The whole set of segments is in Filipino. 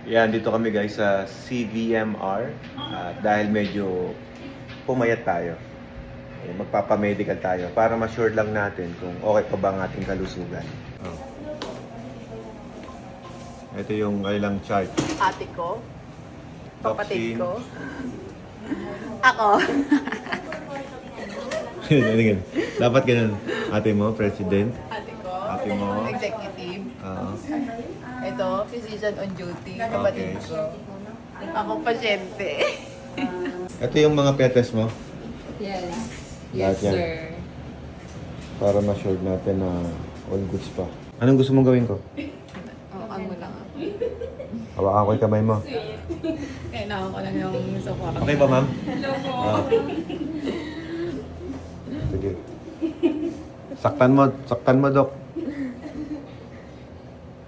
Yan, dito kami guys sa CVMR. Dahil medyo pumayat tayo. Magpapamedical tayo para ma-sure lang natin kung okay pa ba ang ating kalusugan. Oh. Ito yung kailang chart. Ate ko. Kapatid ko. Ako. Dapat ganun. Ate mo, president. Ate ko. Ate mo. Executive. Oo. Ito, physician on duty. Kapatid ko. Ako, pasyente. Ito yung mga petest mo. Yes. Lahat Yes, yan. sir. Para ma-sure natin na all goods pa. Anong gusto mong gawin ko? Ano lang. Hawakan ko yung kamay mo. Kailangan ko lang yung support. Okay ba, ma'am? Hello po. Sige. Saktan mo, Dok.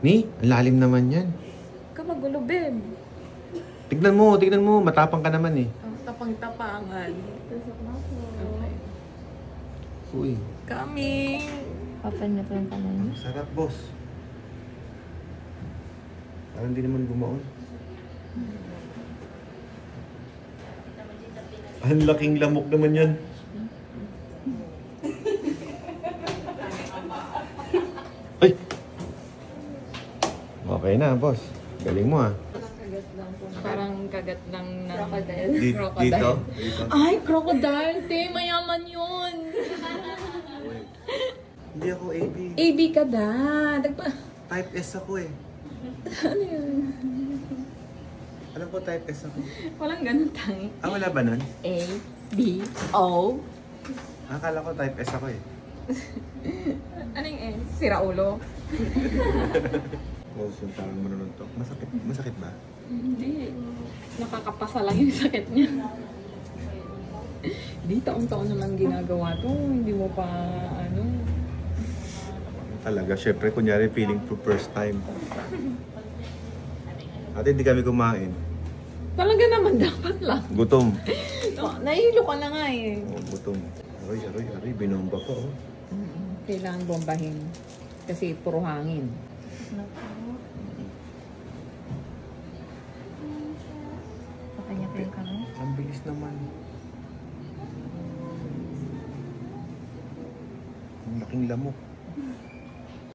Ni, ang lalim naman yan. Kamagulo, babe. Tignan mo. Matapang ka naman eh. Tapang-tapangan. Okay. Uy. Coming. Open na po yung kamay niyo. Sarap, boss. Parang hindi naman gumaon. Ang laking lamok naman yan. Ay! Okay na, boss. Galing mo ah. Parang kagat lang ng crocodile. Dito? Ay, crocodile! Te, mayaman yun! Hindi ako AB. AB ka da. Type S ako eh. Ano yun? Alam ko type S ako. Walang ganun tayo. Wala ba nun? A, B, O. Akala ko type S ako eh. Ano yung S? Sira ulo? Close yung parang manununtok. Masakit ba? Hindi. Nakakapasa lang yung sakit niya. Hindi, taon-taon naman ginagawa to. Hindi mo pa, ano. Talaga, syempre, kunyari feeling for first time. At hindi kami kumain. Talaga naman, dapat lang. Gutom. No, nahihilo ka na nga eh. Oh, gutom. Aray, binomba pa oh. Kailangan bombahin. Kasi puro hangin. Pakanya pa yung kamay? Ang bilis naman. Ang laking lamok.